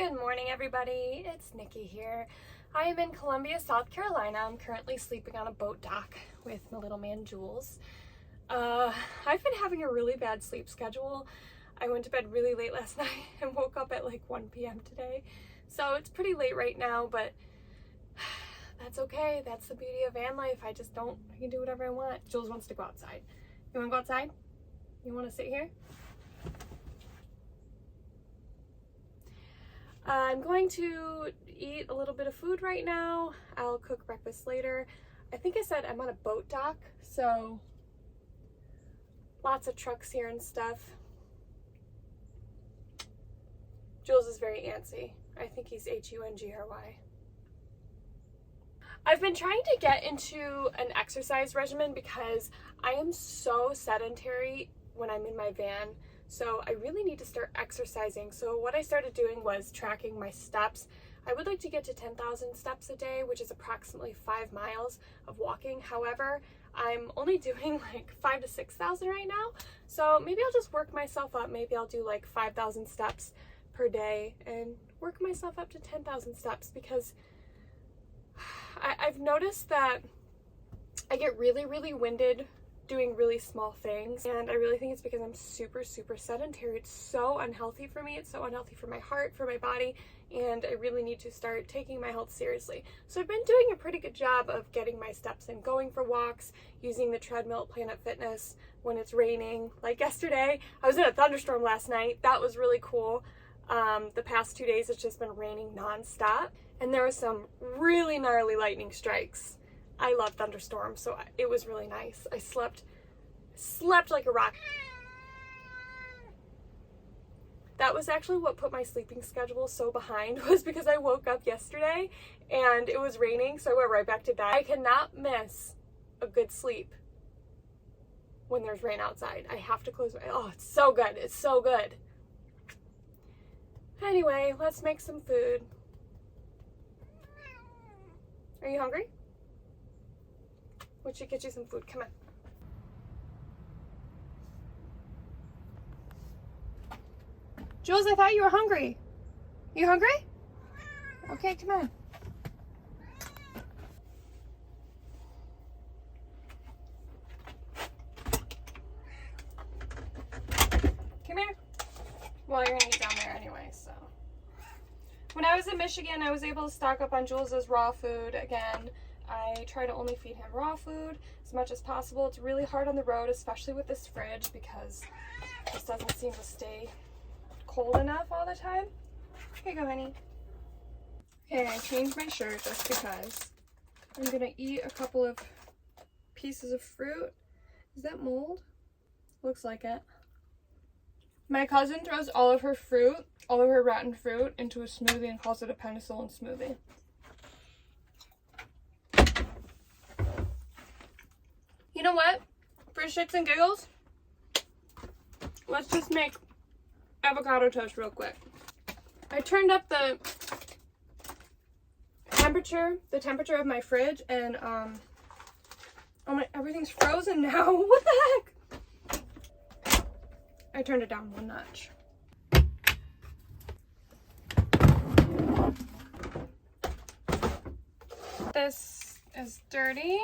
Good morning, everybody. It's Nikki here. I am in Columbia, South Carolina. I'm currently sleeping on a boat dock with my little man, Jules. I've been having a really bad sleep schedule. I went to bed really late last night and woke up at like 1 p.m. today. So it's pretty late right now, but that's okay. That's the beauty of van life. I can do whatever I want. Jules wants to go outside. You want to go outside? You want to sit here? I'm going to eat a little bit of food right now. I'll cook breakfast later. I think I said I'm on a boat dock, so lots of trucks here and stuff. Jules is very antsy. I think he's H-U-N-G-R-Y. I've been trying to get into an exercise regimen because I am so sedentary when I'm in my van. So I really need to start exercising. So what I started doing was tracking my steps. I would like to get to 10,000 steps a day, which is approximately 5 miles of walking. However, I'm only doing like 5,000 to 6,000 right now. So maybe I'll just work myself up. Maybe I'll do like 5,000 steps per day and work myself up to 10,000 steps, because I've noticed that I get really winded doing really small things, and I really think it's because I'm super sedentary. It's so unhealthy for me. It's so unhealthy for my heart, for my body, and I really need to start taking my health seriously. So I've been doing a pretty good job of getting my steps in, going for walks, using the treadmill at Planet Fitness when it's raining. Like yesterday, I was in a thunderstorm last night. That was really cool. The past 2 days it's just been raining nonstop, and there was some really gnarly lightning strikes. I love thunderstorms, so it was really nice. I slept like a rock. That was actually what put my sleeping schedule so behind, was because I woke up yesterday and it was raining, so I went right back to bed. I cannot miss a good sleep when there's rain outside. I have to close my eyes. Oh, it's so good. It's so good. Anyway, let's make some food. Are you hungry? We should get you some food. Come on. Jules, I thought you were hungry. You hungry? Okay, come on. Come here. Well, you're gonna eat down there anyway, so. When I was in Michigan, I was able to stock up on Jules's raw food again. I try to only feed him raw food as much as possible. It's really hard on the road, especially with this fridge, because it just doesn't seem to stay cold enough all the time. Here you go, honey. Okay, I changed my shirt just because. I'm gonna eat a couple of pieces of fruit. Is that mold? Looks like it. My cousin throws all of her fruit, all of her rotten fruit, into a smoothie and calls it a penicillin smoothie. You know what? For shits and giggles, let's just make avocado toast real quick. I turned up the temperature of my fridge, and everything's frozen now. What the heck? I turned it down one notch. This is dirty.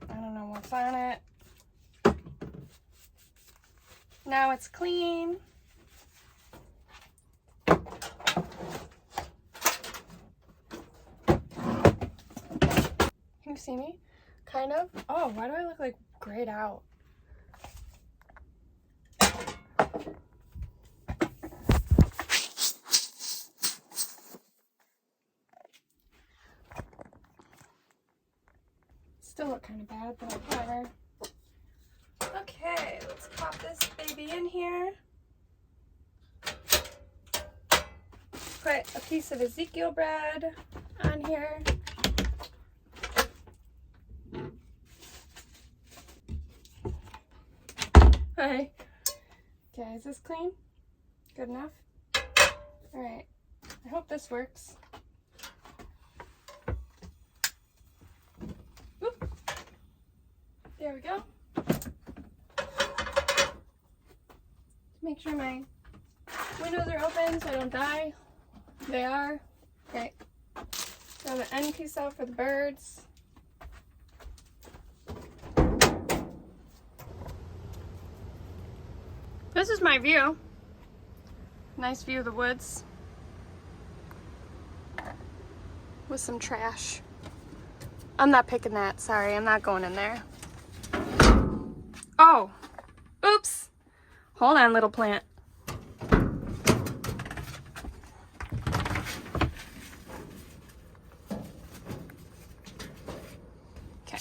I don't know what's on it. Now it's clean. Can you see me? Kind of. Oh, why do I look like grayed out? Still look kind of bad, but whatever. Okay, let's pop this baby in here. Put a piece of Ezekiel bread on here. Hi. Okay, is this clean? Good enough? Alright, I hope this works. Oop. There we go. Make sure my windows are open so I don't die. They are. Okay. Throw the end piece out for the birds. This is my view. Nice view of the woods. With some trash. I'm not picking that. Sorry, I'm not going in there. Oh. Oops. Hold on, little plant. Okay.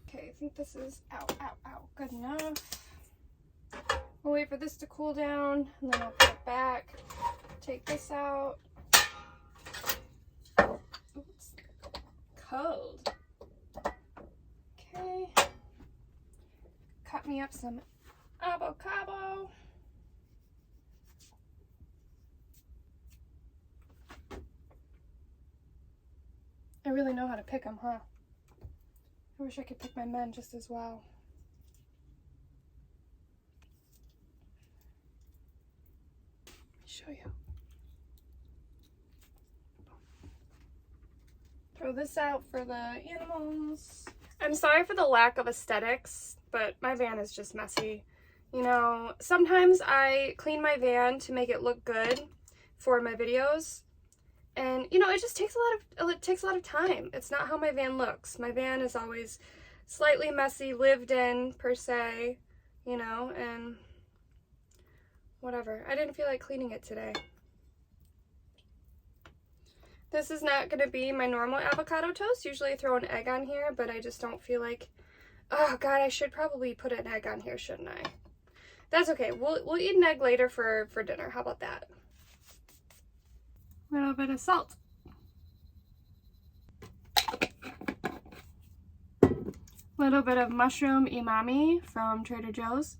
Okay, I think this is good enough. We'll wait for this to cool down, and then I'll put it back. Take this out. Oops. Cold. Okay. Cut me up some avocado. I really know how to pick them, huh? I wish I could pick my men just as well. Show you. Throw this out for the animals. I'm sorry for the lack of aesthetics, but my van is just messy. You know, sometimes I clean my van to make it look good for my videos, and you know, it just takes a lot of time. It's not how my van looks. My van is always slightly messy, lived in per se, you know, and whatever. I didn't feel like cleaning it today. This is not going to be my normal avocado toast. Usually I throw an egg on here, but I just don't feel like... Oh god, I should probably put an egg on here, shouldn't I? That's okay. We'll eat an egg later for dinner. How about that? A little bit of salt. A little bit of mushroom umami from Trader Joe's.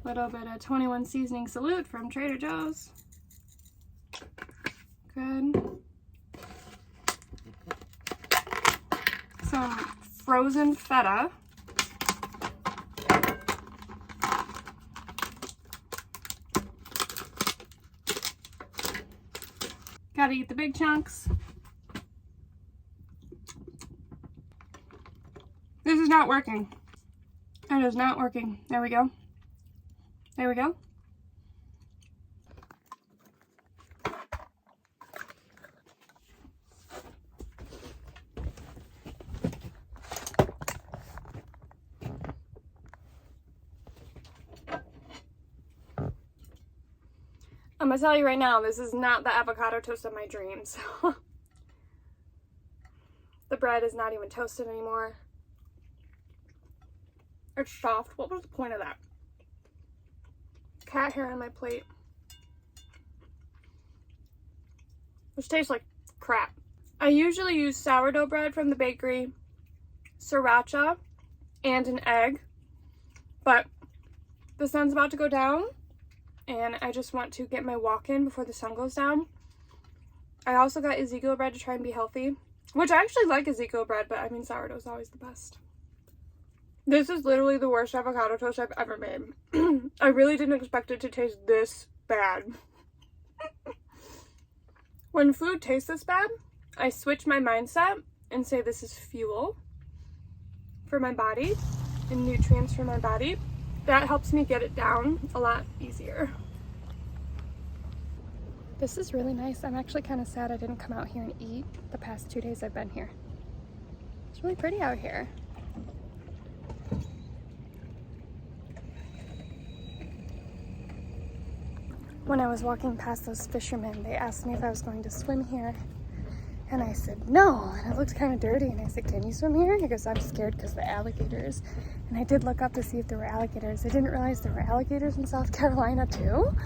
Little bit of 21 seasoning salute from Trader Joe's. Good. Some frozen feta. Gotta eat the big chunks. This is not working. It is not working. There we go. There we go. I'm gonna tell you right now, this is not the avocado toast of my dreams. The bread is not even toasted anymore. It's soft. What was the point of that? Cat hair on my plate. Which tastes like crap. I usually use sourdough bread from the bakery, sriracha, and an egg. But the sun's about to go down, and I just want to get my walk in before the sun goes down. I also got Ezekiel bread to try and be healthy, which I actually like Ezekiel bread, but I mean sourdough is always the best. This is literally the worst avocado toast I've ever made. I really didn't expect it to taste this bad. When food tastes this bad, I switch my mindset and say this is fuel for my body and nutrients for my body. That helps me get it down a lot easier. This is really nice. I'm actually kind of sad I didn't come out here and eat the past 2 days I've been here. It's really pretty out here. When I was walking past those fishermen, they asked me if I was going to swim here. And I said, no. And it looked kind of dirty. And I said, can you swim here? He goes, I'm scared because of the alligators. And I did look up to see if there were alligators. I didn't realize there were alligators in South Carolina too.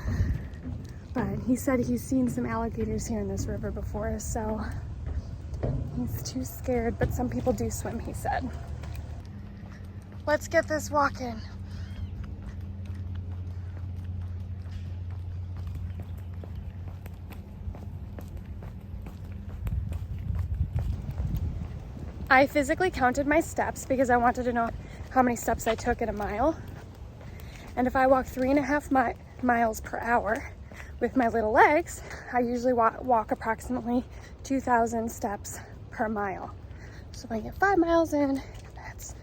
But he said he's seen some alligators here in this river before. So he's too scared. But some people do swim, he said. Let's get this walking. I physically counted my steps because I wanted to know how many steps I took in a mile. And if I walk 3.5 miles per hour with my little legs, I usually walk approximately 2,000 steps per mile. So if I get 5 miles in, that's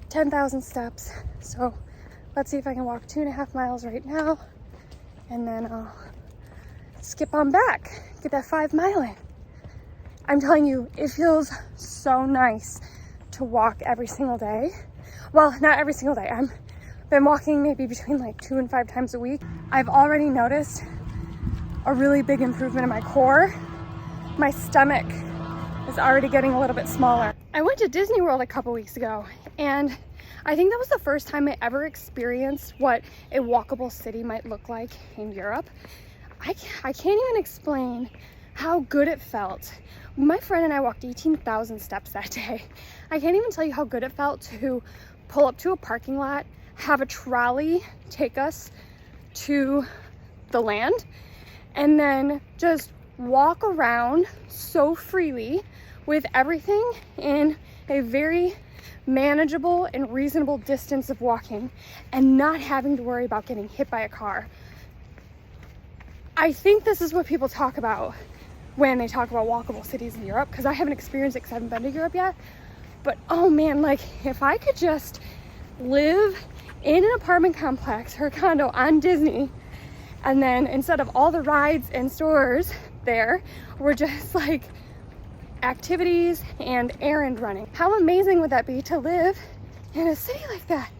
10,000 steps. So let's see if I can walk 2.5 miles right now, and then I'll skip on back, get that 5 mile in. I'm telling you, it feels so nice to walk every single day. Well, not every single day. I've been walking maybe between like 2 and 5 times a week. I've already noticed a really big improvement in my core. My stomach is already getting a little bit smaller. I went to Disney World a couple weeks ago, and I think that was the first time I ever experienced what a walkable city might look like in Europe. I can't even explain how good it felt. My friend and I walked 18,000 steps that day. I can't even tell you how good it felt to pull up to a parking lot, have a trolley take us to the land, and then just walk around so freely with everything in a very manageable and reasonable distance of walking and not having to worry about getting hit by a car. I think this is what people talk about when they talk about walkable cities in Europe, because I haven't experienced it because I haven't been to Europe yet. But oh man, like if I could just live in an apartment complex or a condo on Disney, and then instead of all the rides and stores there were just like activities and errand running. How amazing would that be to live in a city like that?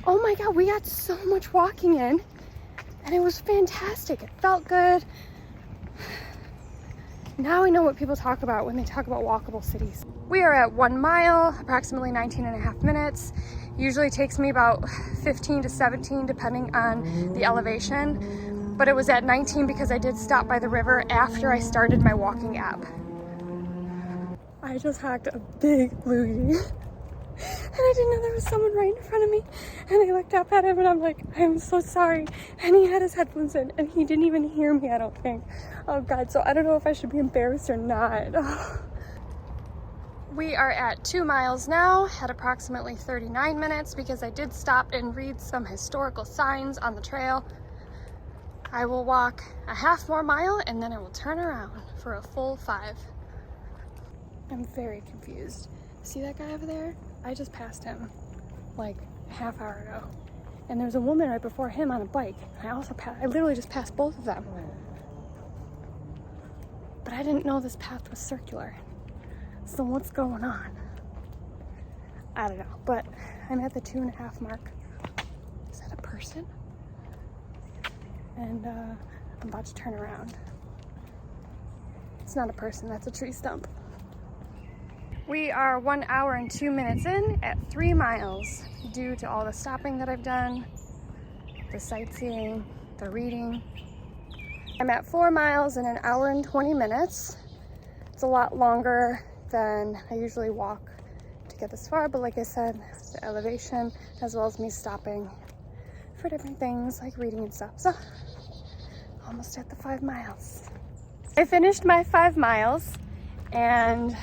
Oh my God, we got so much walking in and it was fantastic. It felt good. Now I know what people talk about when they talk about walkable cities. We are at 1 mile, approximately 19.5 minutes. Usually takes me about 15 to 17 depending on the elevation, but it was at 19 because I did stop by the river after I started my walking app. I just hacked a big loogie and I didn't know there was someone right in front of me, and I looked up at him and I'm like, I'm so sorry, and he had his headphones in and he didn't even hear me, I don't think. Oh God, so I don't know if I should be embarrassed or not. We are at 2 miles now at approximately 39 minutes because I did stop and read some historical signs on the trail. I will walk a half more mile and then I will turn around for a full 5. I'm very confused. See that guy over there? I just passed him like a half hour ago. And there's a woman right before him on a bike. I literally just passed both of them. But I didn't know this path was circular. So what's going on? I don't know, but I'm at the 2.5 mark. Is that a person? And I'm about to turn around. It's not a person, that's a tree stump. We are 1 hour and 2 minutes in at 3 miles due to all the stopping that I've done, the sightseeing, the reading. I'm at 4 miles in 1 hour and 20 minutes. It's a lot longer than I usually walk to get this far, but like I said, the elevation as well as me stopping for different things like reading and stuff. So almost at the 5 miles. I finished my 5 miles and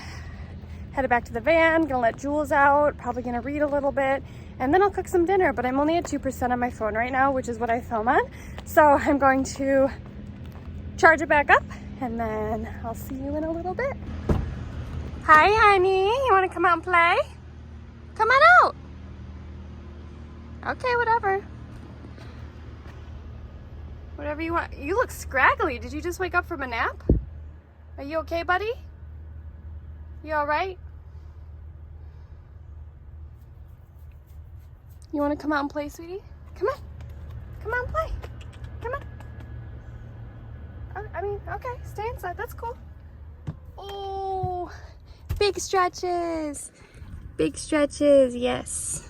headed back to the van, gonna let Jules out, probably gonna read a little bit, and then I'll cook some dinner, but I'm only at 2% on my phone right now, which is what I film on. So I'm going to charge it back up and then I'll see you in a little bit. Hi, honey, you wanna come out and play? Come on out. Okay, whatever. Whatever you want. You look scraggly. Did you just wake up from a nap? Are you okay, buddy? You all right? You want to come out and play, sweetie? Come on. Come on, play. Come on. I mean, okay, stay inside. That's cool. Oh, big stretches. Big stretches, yes.